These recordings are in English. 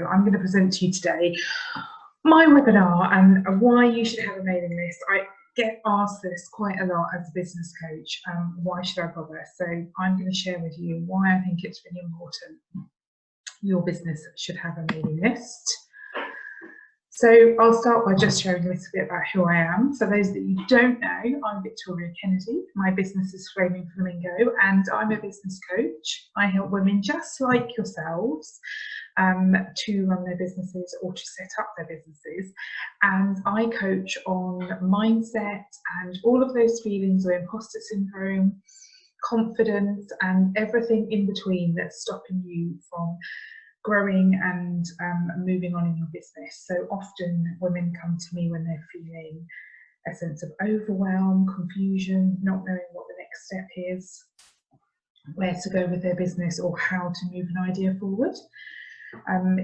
I'm going to present to you today my webinar and why you should have a mailing list. I get asked this quite a lot as a business coach. Why should I bother? So I'm going to share with you why I think it's really important. Your business should have a mailing list. So I'll start by just sharing a little bit about who I am. For those that you don't know, I'm Victoria Kennedy. My business is Flaming Flamingo and I'm a business coach. I help women just like yourselves to run their businesses or to set up their businesses. And I coach on mindset and all of those feelings of imposter syndrome, confidence and everything in between that's stopping you from growing and moving on in your business. So often women come to me when they're feeling a sense of overwhelm, confusion, not knowing what the next step is, where to go with their business or how to move an idea forward.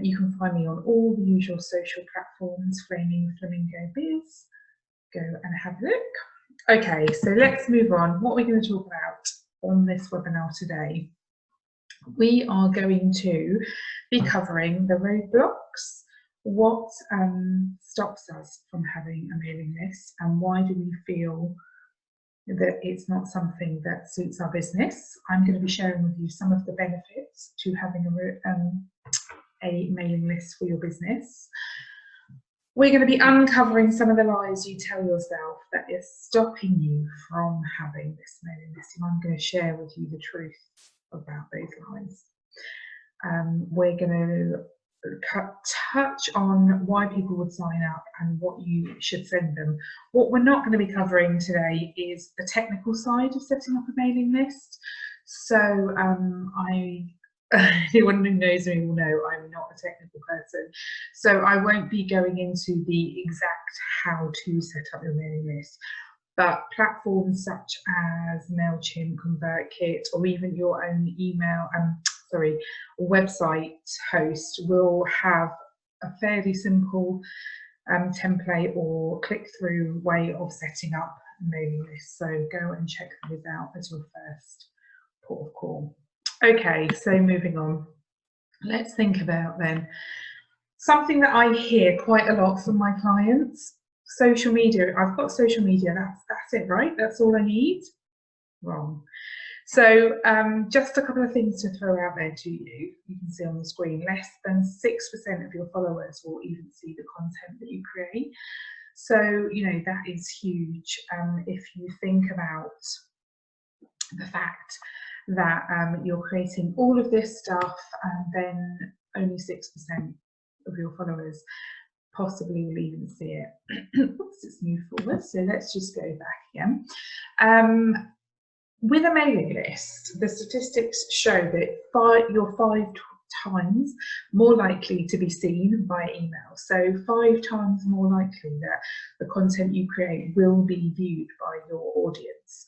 You can find me on all the usual social platforms, Flaming Flamingo Biz. Go and have a look. Okay, so let's move on. What are we going to talk about on this webinar today? We are going to be covering the roadblocks, what stops us from having a mailing list, and why do we feel that it's not something that suits our business. I'm going to be sharing with you some of the benefits to having a mailing list for your business. We're going to be uncovering some of the lies you tell yourself that is stopping you from having this mailing list, and I'm going to share with you the truth about those lies. We're going to touch on why people would sign up and what you should send them. What we're not going to be covering today is the technical side of setting up a mailing list. So anyone who knows me will know I'm not a technical person. So I won't be going into the exact how to set up your mailing list. But platforms such as MailChimp, ConvertKit, or even your own email, website host will have a fairly simple template or click-through way of setting up a mailing list. So go and check those out as your first port of call. Okay, so moving on. Let's think about then something that I hear quite a lot from my clients. Social media, I've got social media, that's it, right? That's all I need? Wrong. So just a couple of things to throw out there to you. You can see on the screen, less than 6% of your followers will even see the content that you create. So, you know, that is huge. If you think about the fact that you're creating all of this stuff and then only 6% of your followers possibly will even see it. Oops, it's moved forward, so let's just go back again. With a mailing list, the statistics show that you're 5 times more likely to be seen by email. So 5 times more likely that the content you create will be viewed by your audience.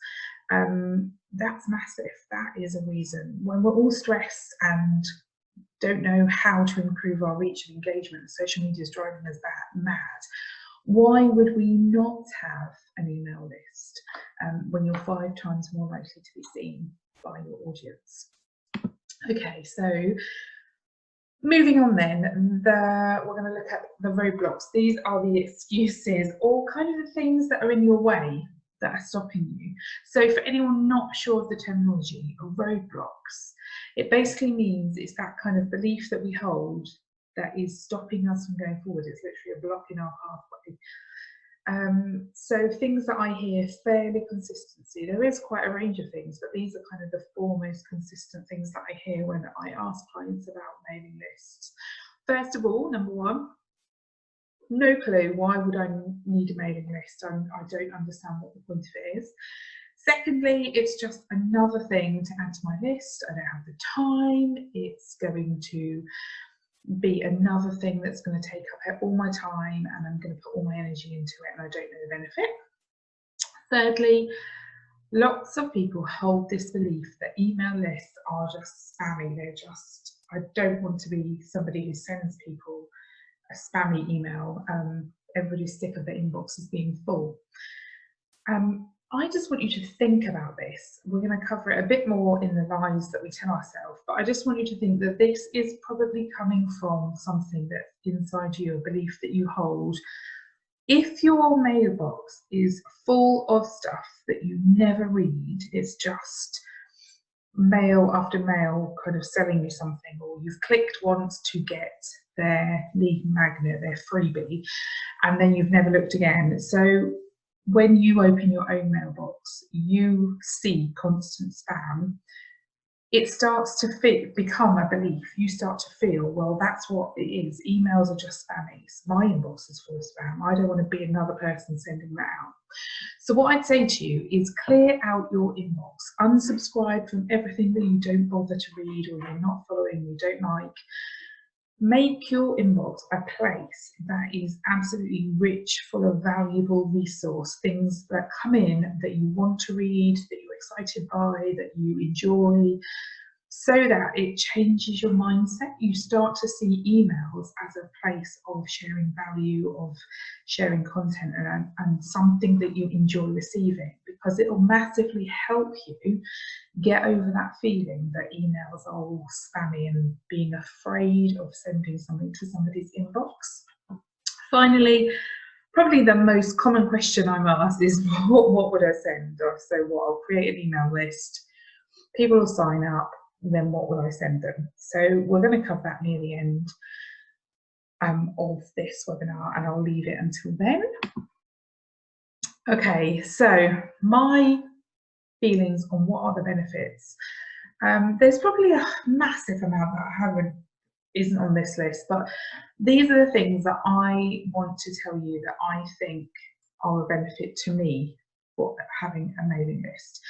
That's massive. That is a reason. When we're all stressed and don't know how to improve our reach and engagement, social media is driving us mad. Why would we not have an email list when you're 5 times more likely to be seen by your audience? Okay, so moving on then, we're going to look at the roadblocks. These are the excuses or kind of the things that are in your way that are stopping you. So for anyone not sure of the terminology, roadblocks, it basically means it's that kind of belief that we hold that is stopping us from going forward. It's literally a block in our pathway. So things that I hear fairly consistently, there is quite a range of things, but these are kind of the 4 most consistent things that I hear when I ask clients about mailing lists. First of all, number 1, no clue. Why would I need a mailing list? I don't understand what the point of it is. Secondly, it's just another thing to add to my list. I don't have the time. It's going to be another thing that's going to take up all my time and I'm going to put all my energy into it and I don't know the benefit. Thirdly, lots of people hold this belief that email lists are just spammy. I don't want to be somebody who sends people a spammy email. Everybody's sick of their inboxes being full. I just want you to think about this. We're going to cover it a bit more in the lies that we tell ourselves, but I just want you to think that this is probably coming from something that's inside you, a belief that you hold. If your mailbox is full of stuff that you never read, it's just mail after mail kind of selling you something, or you've clicked once to get their lead magnet, their freebie, and then you've never looked again. So when you open your own mailbox, you see constant spam. It starts to become a belief. You start to feel, well, that's what it is. Emails are just spammies. My inbox is full of spam. I don't want to be another person sending that out. So what I'd say to you is clear out your inbox, unsubscribe from everything that you don't bother to read or you're not following, you don't like. Make your inbox a place that is absolutely rich, full of valuable resource, things that come in that you want to read, that you're excited by, that you enjoy, so that it changes your mindset. You start to see emails as a place of sharing value, of sharing content, and something that you enjoy receiving, because it will massively help you get over that feeling that emails are all spammy and being afraid of sending something to somebody's inbox. Finally, probably the most common question I'm asked is, what would I send? So what, I'll create an email list, people will sign up, then what will I send them? So we're going to cover that near the end of this webinar, and I'll leave it until then. Okay, so my feelings on what are the benefits. There's probably a massive amount that isn't on this list, but these are the things that I want to tell you that I think are a benefit to me for having a mailing list.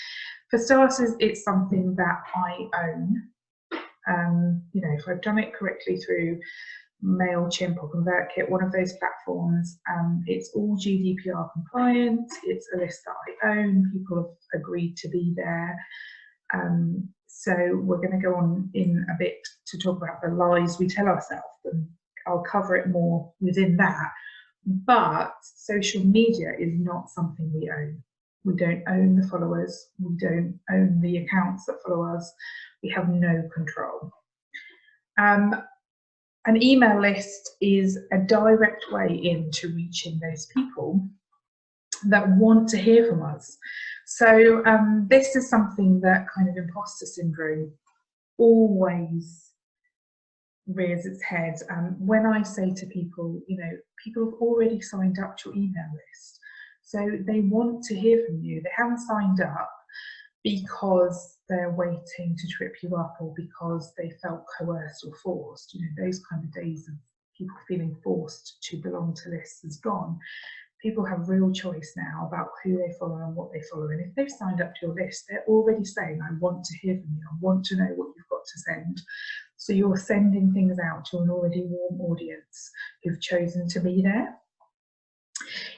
For starters, it's something that I own. You know, if I've done it correctly through MailChimp or ConvertKit, one of those platforms, it's all GDPR compliant. It's a list that I own. People have agreed to be there. So we're going to go on in a bit to talk about the lies we tell ourselves, and I'll cover it more within that. But social media is not something we own. We don't own the followers. We don't own the accounts that follow us. We have no control. An email list is a direct way into reaching those people that want to hear from us. So this is something that kind of imposter syndrome always rears its head. When I say to people, you know, people have already signed up to your email list, so they want to hear from you. They haven't signed up because they're waiting to trip you up, or because they felt coerced or forced. You know, those kind of days of people feeling forced to belong to lists is gone. People have real choice now about who they follow and what they follow. And if they've signed up to your list, they're already saying, I want to hear from you. I want to know what you've got to send. So you're sending things out to an already warm audience who've chosen to be there.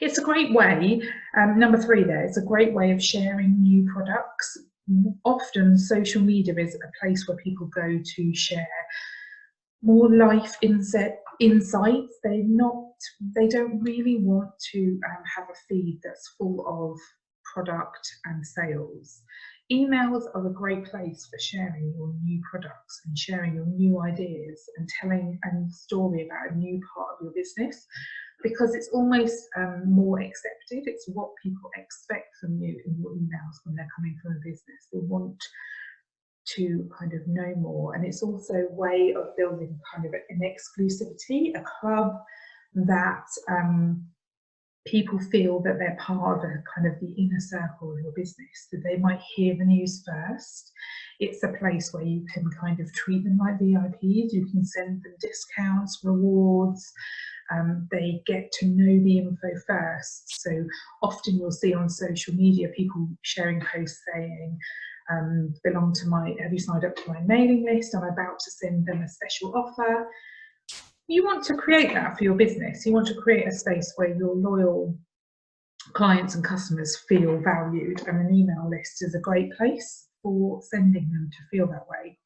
It's a great way, number 3 there, it's a great way of sharing new products. Often social media is a place where people go to share more life insights. They don't really want to have a feed that's full of product and sales. Emails are a great place for sharing your new products and sharing your new ideas and telling a story about a new part of your business, because it's almost more accepted. It's what people expect from you in your emails when they're coming from a business. They want to kind of know more, and it's also a way of building kind of an exclusivity, a club that people feel that they're part of a kind of the inner circle of your business, that they might hear the news first. It's a place where you can kind of treat them like VIPs. You can send them discounts, rewards. They get to know the info first. So often you'll see on social media people sharing posts saying, have you signed up to my mailing list? I'm about to send them a special offer. You want to create that for your business. You want to create a space where your loyal clients and customers feel valued, and an email list is a great place for sending them to feel that way.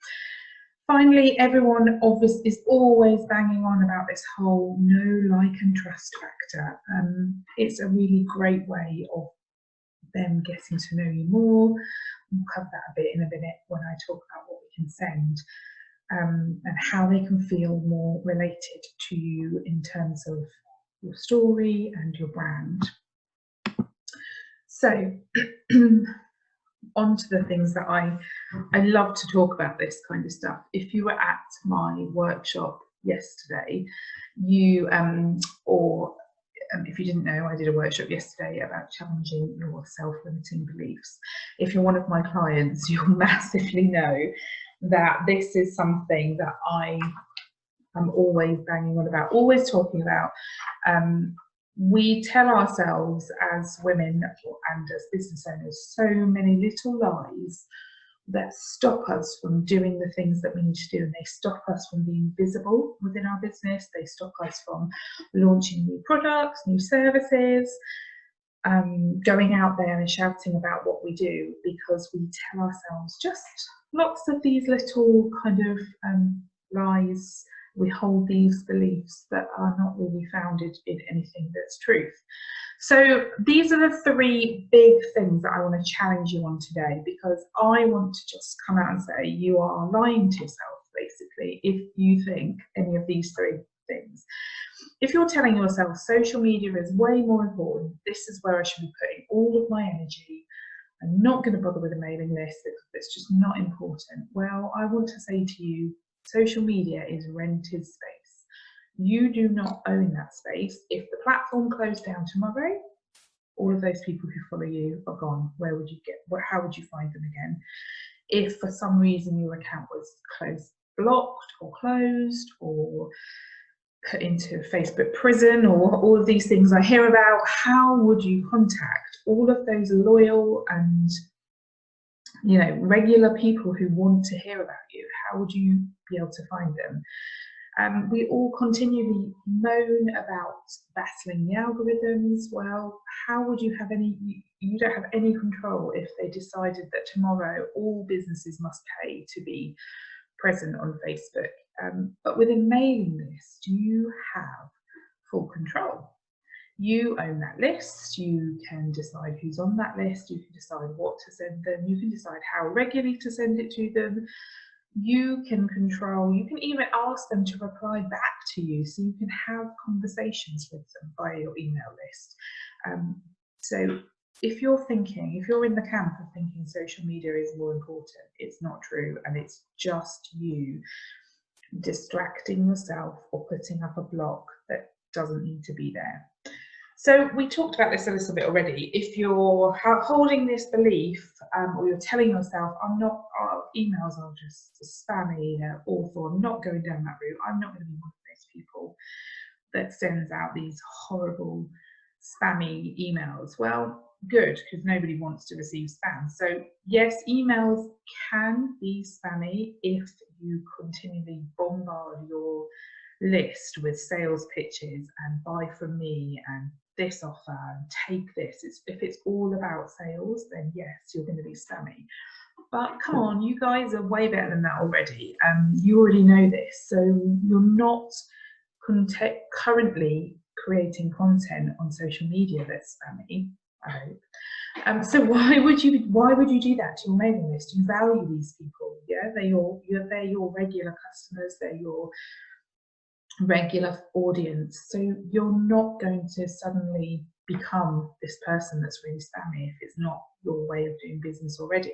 Finally, everyone obviously is always banging on about this whole know, like and trust factor. It's a really great way of them getting to know you more. We'll cover that a bit in a minute when I talk about what we can send, and how they can feel more related to you in terms of your story and your brand. So on to the things that I love to talk about this kind of stuff. If you were at my workshop yesterday, you if you didn't know, I did a workshop yesterday about challenging your self-limiting beliefs. If you're one of my clients, you'll massively know that this is something that I am always banging on about, always talking about. We tell ourselves as women and as business owners so many little lies that stop us from doing the things that we need to do, and they stop us from being visible within our business. They stop us from launching new products, new services, going out there and shouting about what we do, because we tell ourselves just lots of these little kind of lies. We hold these beliefs that are not really founded in anything that's truth. So these are the three big things that I want to challenge you on today, because I want to just come out and say you are lying to yourself, basically, if you think any of these three things. If you're telling yourself social media is way more important, this is where I should be putting all of my energy, I'm not going to bother with a mailing list, it's just not important. Well, I want to say to you, social media is rented space. You do not own that space. If the platform closed down tomorrow, all of those people who follow you are gone. Where would you get? How would you find them again? If for some reason your account was blocked or closed or put into Facebook prison, or all of these things I hear about, how would you contact all of those loyal and regular people who want to hear about you? How would you be able to find them? We all continually moan about battling the algorithms. Well, how would you have you don't have any control if they decided that tomorrow all businesses must pay to be present on Facebook. But with a mailing list, you have full control. You own that list, you can decide who's on that list, you can decide what to send them, you can decide how regularly to send it to them. You can control, you can even ask them to reply back to you, so you can have conversations with them via your email list. So if you're in the camp of thinking social media is more important, it's not true, and it's just you distracting yourself or putting up a block that doesn't need to be there. So we talked about this a little bit already. If you're holding this belief, or you're telling yourself, emails are just spammy, they're awful, I'm not going down that route, I'm not going to be one of those people that sends out these horrible spammy emails. Well, good, because nobody wants to receive spam. So yes, emails can be spammy if you continually bombard your list with sales pitches and buy from me and this offer and take this. If it's all about sales, then yes, you're going to be spammy. But come on, you guys are way better than that already. You already know this, so you're not currently creating content on social media that's spammy, I hope. So why would you do that to your mailing list? You value these people, yeah? They're your regular customers, they're your regular audience. So you're not going to suddenly become this person that's really spammy if it's not your way of doing business already.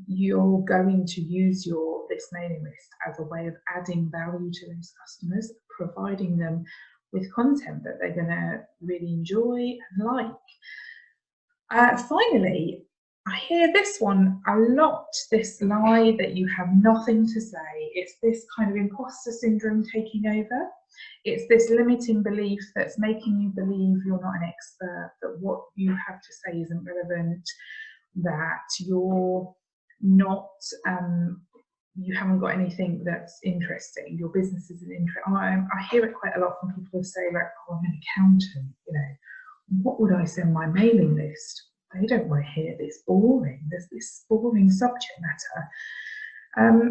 You're going to use this mailing list as a way of adding value to those customers, providing them with content that they're going to really enjoy and like. Finally, I hear this one a lot, this lie that you have nothing to say. It's this kind of imposter syndrome taking over. It's this limiting belief that's making you believe you're not an expert, that what you have to say isn't relevant, that you're not, you haven't got anything that's interesting, your business isn't interesting. I hear it quite a lot from people who say, like, oh, I'm an accountant, what would I send my mailing list? They don't want to hear this boring subject matter.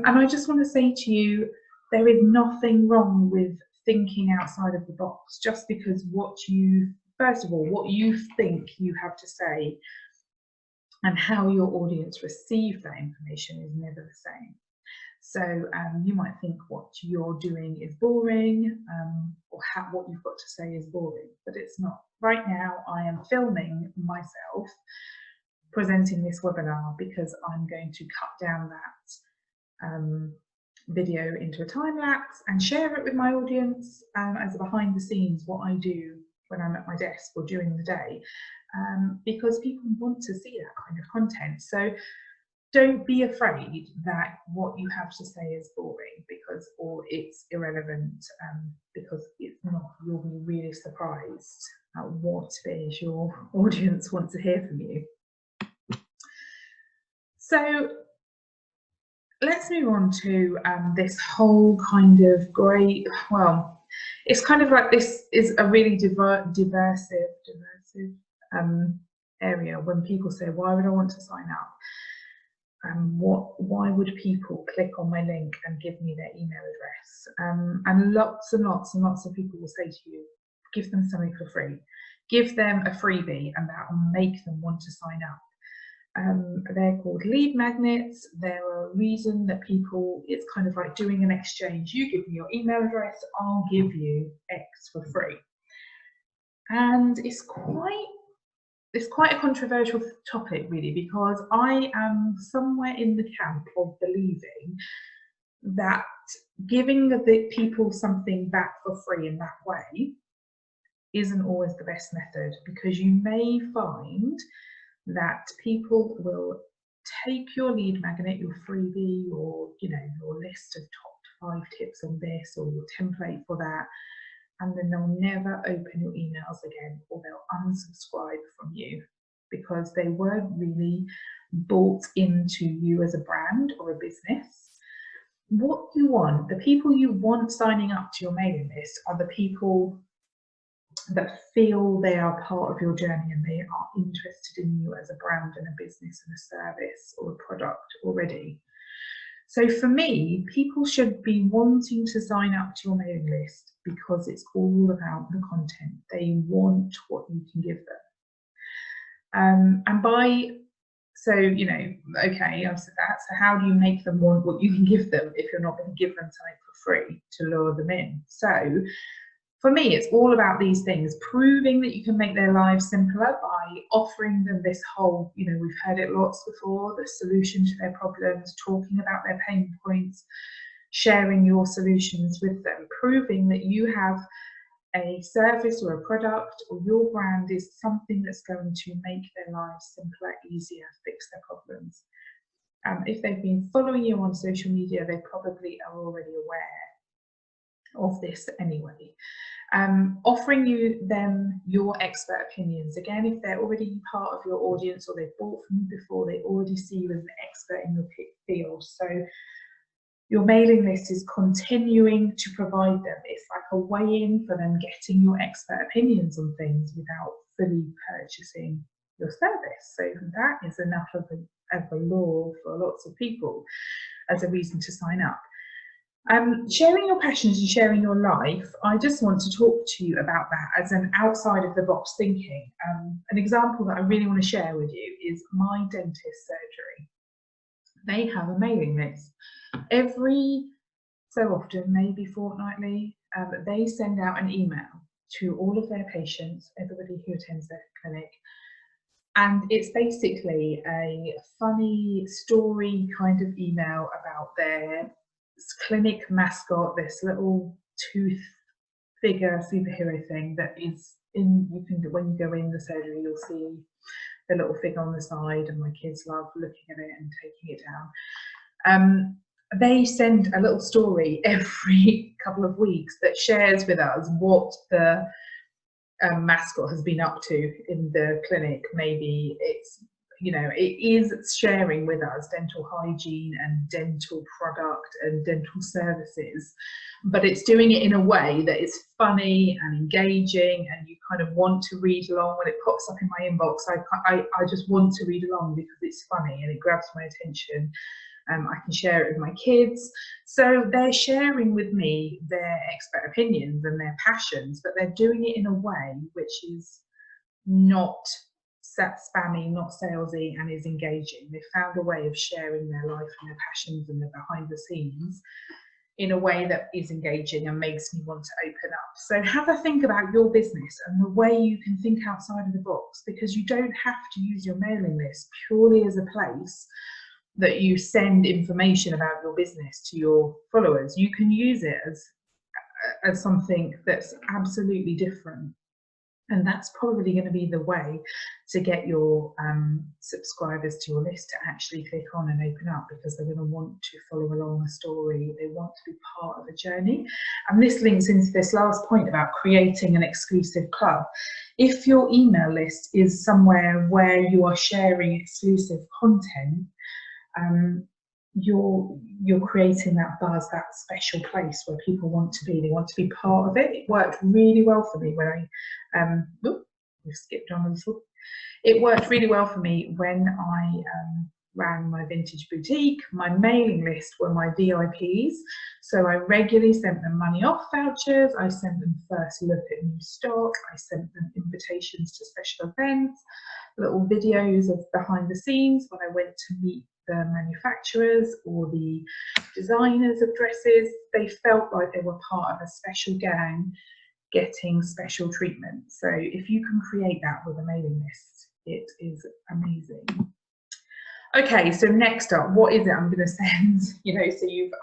And I just want to say to you, there is nothing wrong with thinking outside of the box. Just because what you first of all, what you think you have to say and how your audience receive that information is never the same. So you might think what you're doing is boring, or what you've got to say is boring, but it's not. Right now, I am filming myself presenting this webinar because I'm going to cut down that video into a time lapse and share it with my audience as a behind the scenes, what I do when I'm at my desk or during the day, because people want to see that kind of content. So don't be afraid that what you have to say is boring or it's irrelevant, because it's not. You'll be really surprised at what it is your audience wants to hear from you. So let's move on to this whole kind of great, well, it's kind of like this is a really diverse area. When people say, why would I want to sign up? Why would people click on my link and give me their email address? And lots and lots and lots of people will say to you, give them something for free. Give them a freebie and that will make them want to sign up. They're called lead magnets. They're a reason that people, it's kind of like doing an exchange. You give me your email address, I'll give you X for free. And it's quite a controversial topic, really, because I am somewhere in the camp of believing that giving the people something back for free in that way isn't always the best method, because you may find that people will take your lead magnet, your freebie, or your list of top 5 tips on this, or your template for that, and then they'll never open your emails again, or they'll unsubscribe from you because they weren't really bought into you as a brand or a business. What you want, the people you want signing up to your mailing list, are the people that feel they are part of your journey and they are interested in you as a brand and a business and a service or a product already. So for me, people should be wanting to sign up to your mailing list because it's all about the content. They want what you can give them. Okay, I've said that. So how do you make them want what you can give them if you're not going to give them something for free to lure them in? So for me, it's all about these things, proving that you can make their lives simpler by offering them this whole, we've heard it lots before, the solution to their problems, talking about their pain points, sharing your solutions with them, proving that you have a service or a product or your brand is something that's going to make their lives simpler, easier, fix their problems. If they've been following you on social media, they probably are already aware of this anyway. Offering them your expert opinions. Again, if they're already part of your audience or they've bought from you before, they already see you as an expert in your field. So your mailing list is continuing to provide them. It's like a way in for them getting your expert opinions on things without fully purchasing your service. So that is enough of a law for lots of people as a reason to sign up. Sharing your passions and sharing your life, I just want to talk to you about that as an outside of the box thinking. An example that I really want to share with you is my dentist surgery. They have a mailing list. Every so often, maybe fortnightly, they send out an email to all of their patients, everybody who attends their clinic. And it's basically a funny story kind of email about their clinic mascot, this little tooth figure superhero thing that is when you go in the surgery, you'll see the little figure on the side, and my kids love looking at it and taking it down. They send a little story every couple of weeks that shares with us what the mascot has been up to in the clinic. Maybe it's, it is sharing with us dental hygiene and dental product and dental services, but it's doing it in a way that is funny and engaging, and you kind of want to read along. When it pops up in my inbox, I just want to read along because it's funny and it grabs my attention. I can share it with my kids. So they're sharing with me their expert opinions and their passions, but they're doing it in a way which is not spammy, not salesy, and is engaging. They found a way of sharing their life and their passions and their behind the scenes in a way that is engaging and makes me want to open up. So have a think about your business and the way you can think outside of the box, because you don't have to use your mailing list purely as a place that you send information about your business to your followers. You can use it as something that's absolutely different. And that's probably going to be the way to get your subscribers to your list to actually click on and open up, because they're going to want to follow along a story. They want to be part of a journey. And this links into this last point about creating an exclusive club. If your email list is somewhere where you are sharing exclusive content, you're creating that buzz, that special place where people want to be. They want to be part of it. It worked really well for me when we skipped on a little. It worked really well for me when I ran my vintage boutique. My mailing list were my VIPs, so I regularly sent them money off vouchers. I sent them first look at new stock. I sent them invitations to special events, little videos of behind the scenes when I went to meet the manufacturers or the designers of dresses. They felt like they were part of a special gang getting special treatment. So if you can create that with a mailing list, it is amazing. Okay, so next up, what is it I'm going to send? So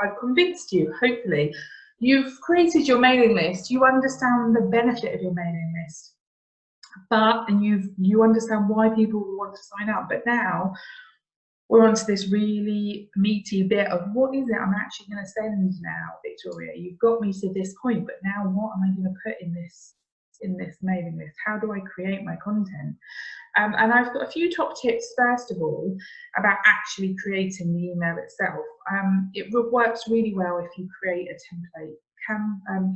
I've convinced you, hopefully. You've created your mailing list. You understand the benefit of your mailing list, and you understand why people want to sign up. But now we're on to this really meaty bit of what is it I'm actually going to send now, Victoria? You've got me to this point, but now what am I going to put in this mailing list? How do I create my content? And I've got a few top tips, first of all, about actually creating the email itself. It works really well if you create a template.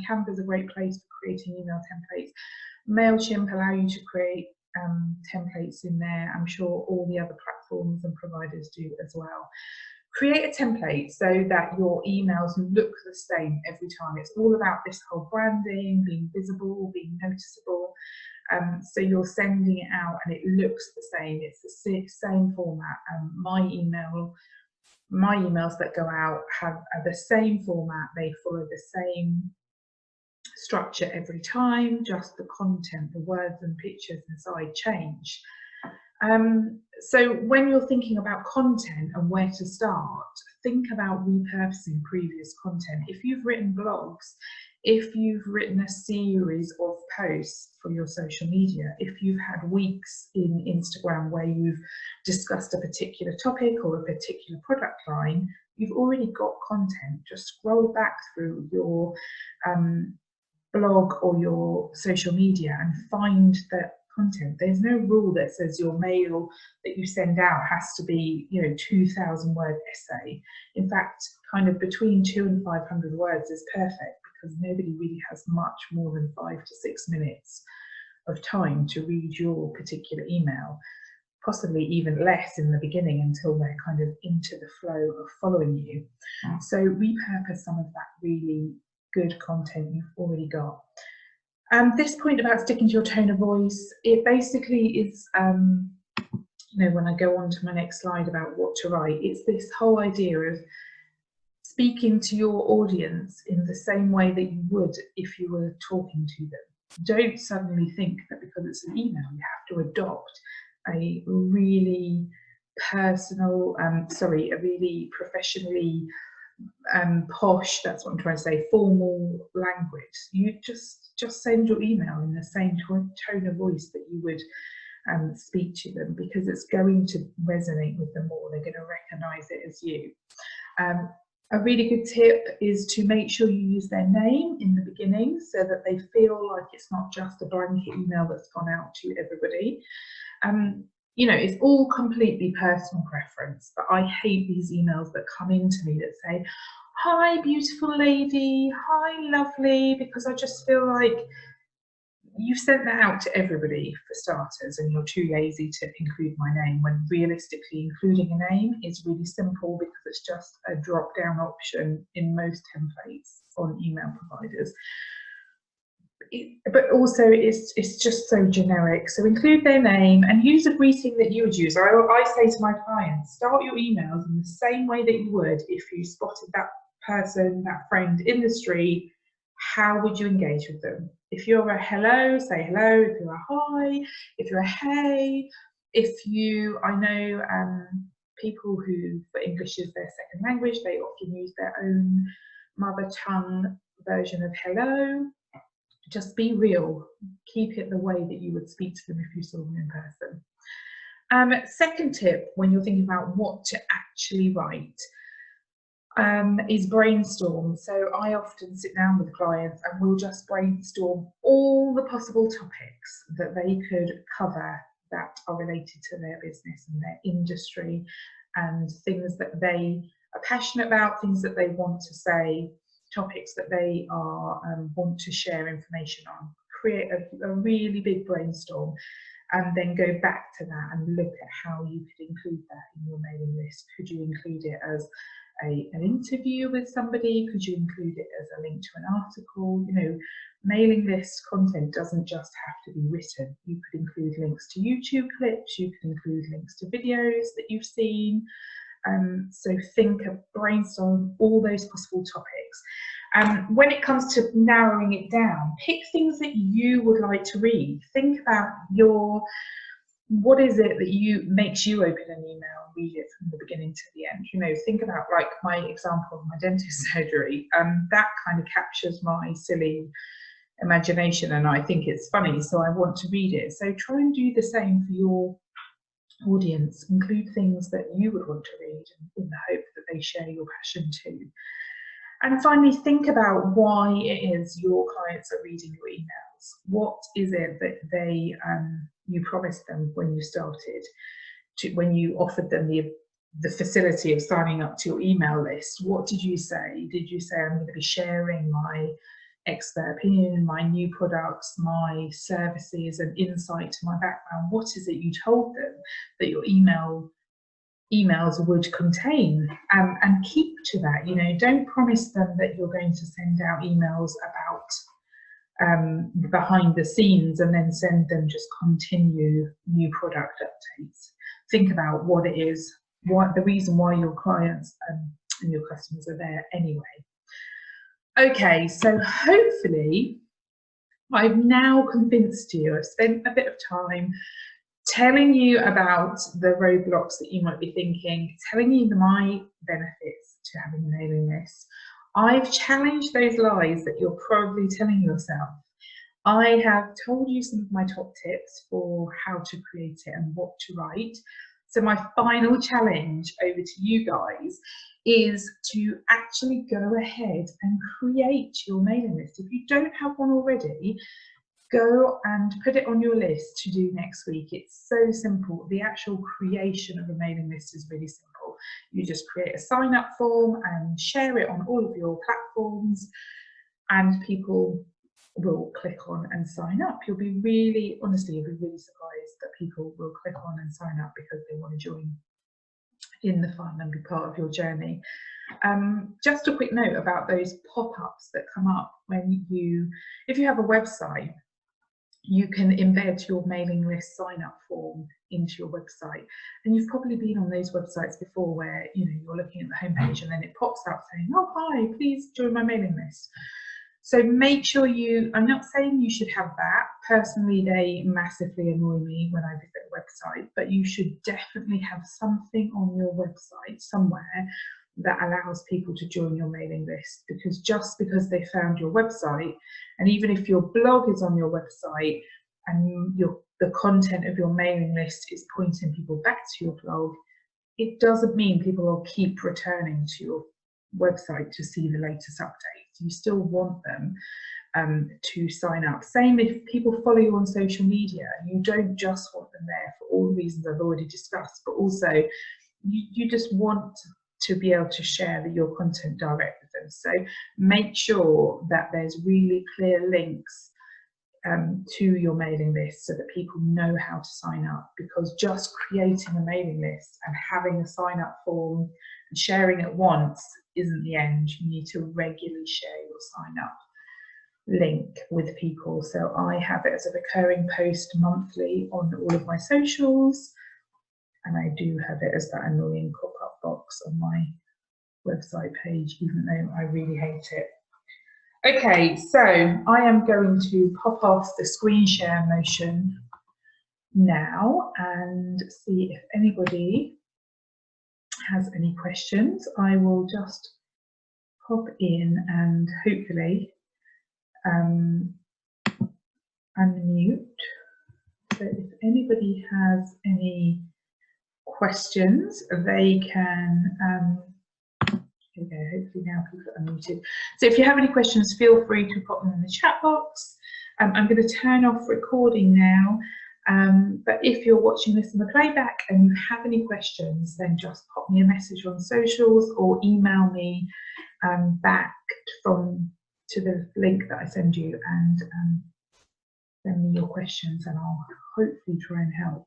Canva is a great place for creating email templates. MailChimp allow you to create templates in there. I'm sure all the other platforms and providers do as well. Create a template so that your emails look the same every time. It's all about this whole branding, being visible, being noticeable. So you're sending it out and it looks the same. It's the same format. My emails that go out are the same format. They follow the same structure every time, just the content, the words and pictures inside change. So when you're thinking about content and where to start, think about repurposing previous content. If you've written blogs, if you've written a series of posts for your social media, if you've had weeks in Instagram where you've discussed a particular topic or a particular product line, you've already got content. Just scroll back through your blog or your social media and find that content. There's no rule that says your mail that you send out has to be 2,000 word essay. In fact, kind of between 200 and 500 words is perfect, because nobody really has much more than 5 to 6 minutes of time to read your particular email, possibly even less in the beginning until they're kind of into the flow of following you. So repurpose some of that really good content you've already got. This point about sticking to your tone of voice, it basically is, when I go on to my next slide about what to write, it's this whole idea of speaking to your audience in the same way that you would if you were talking to them. Don't suddenly think that because it's an email, you have to adopt a really personal, a really professionally posh, that's what I'm trying to say, formal language. You just send your email in the same tone of voice that you would speak to them, because it's going to resonate with them more. They're going to recognize it as you. A really good tip is to make sure you use their name in the beginning so that they feel like it's not just a blanket email that's gone out to everybody. It's all completely personal preference, but I hate these emails that come into me that say, "Hi, beautiful lady, hi, lovely," because I just feel like you've sent that out to everybody for starters, and you're too lazy to include my name, when realistically including a name is really simple, because it's just a drop-down option in most templates on email providers. but also it's just so generic. So include their name and use a greeting that you would use. I say to my clients, start your emails in the same way that you would if you spotted that person, that friend in the street. How would you engage with them? If you're a hello, say hello. If you're a hi, if you're a hey, I know people who, for English is their second language, they often use their own mother tongue version of hello. Just be real. Keep it the way that you would speak to them if you saw them in person. Second tip, when you're thinking about what to actually write, is brainstorm. So I often sit down with clients and we'll just brainstorm all the possible topics that they could cover that are related to their business and their industry, and things that they are passionate about, things that they want to say, topics that they are want to share information on. Create a really big brainstorm and then go back to that and look at how you could include that in your mailing list. Could you include it as an interview with somebody? Could you include it as a link to an article? You know, mailing list content doesn't just have to be written. You could include links to YouTube clips, you could include links to videos that you've seen. So think of, brainstorm all those possible topics. When it comes to narrowing it down, pick things that you would like to read. Think about what is it that makes you open an email and read it from the beginning to the end. You know, think about, like my example of my dentist surgery. That kind of captures my silly imagination and I think it's funny, so I want to read it. So try and do the same for your audience. Include things that you would want to read in the hope that they share your passion too. And finally, think about why it is your clients are reading your emails. What is it that you promised them when you started, when you offered them the facility of signing up to your email list? What did you say? Did you say, I'm going to be sharing my expert opinion, my new products, my services and insight to my background? What is it you told them that your emails would contain, and keep to that. You know, don't promise them that you're going to send out emails about behind the scenes and then send them just continue new product updates. Think about what it is, what the reason why your clients and your customers are there anyway. Okay, so hopefully I've now convinced you. I've spent a bit of time telling you about the roadblocks that you might be thinking, telling you my benefits to having a mailing list. I've challenged those lies that you're probably telling yourself. I have told you some of my top tips for how to create it and what to write. So my final challenge over to you guys is to actually go ahead and create your mailing list. If you don't have one already, go and put it on your list to do next week. It's so simple. The actual creation of a mailing list is really simple. You just create a sign up form and share it on all of your platforms, and people will click on and sign up. You'll be really, honestly, you'll be really surprised that people will click on and sign up because they want to join in the fun and be part of your journey. Just a quick note about those pop-ups that come up when if you have a website, you can embed your mailing list sign-up form into your website. And you've probably been on those websites before where you're looking at the homepage and then it pops up saying, oh, hi, please join my mailing list. So make sure I'm not saying you should have that. Personally, they massively annoy me when I visit a website, but you should definitely have something on your website somewhere that allows people to join your mailing list, because just because they found your website, and even if your blog is on your website and the content of your mailing list is pointing people back to your blog, it doesn't mean people will keep returning to your website to see the latest updates. You still want them to sign up. Same if people follow you on social media, you don't just want them there for all the reasons I've already discussed, but also you just want to be able to share your content direct with them. So make sure that there's really clear links to your mailing list so that people know how to sign up, because just creating a mailing list and having a sign up form and sharing it once isn't the end. You need to regularly share your sign up link with people. So I have it as a recurring post monthly on all of my socials, and I do have it as that annoying pop-up box on my website page, even though I really hate it. Okay, so I am going to pop off the screen share motion now and see if anybody has any questions. I will just pop in and hopefully unmute. So if anybody has any questions, they can, here we go, hopefully now people are unmuted. So if you have any questions, feel free to pop them in the chat box. I'm going to turn off recording now, but if you're watching this in the playback and you have any questions, then just pop me a message on socials or email me back to the link that I send you, and send me your questions and I'll hopefully try and help.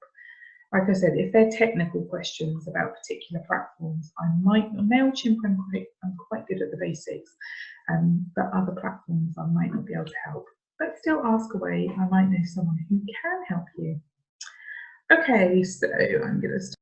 Like I said, if they're technical questions about particular platforms, I might, on MailChimp I'm quite good at the basics, but other platforms I might not be able to help. But still ask away, I might know someone who can help you. Okay, so I'm going to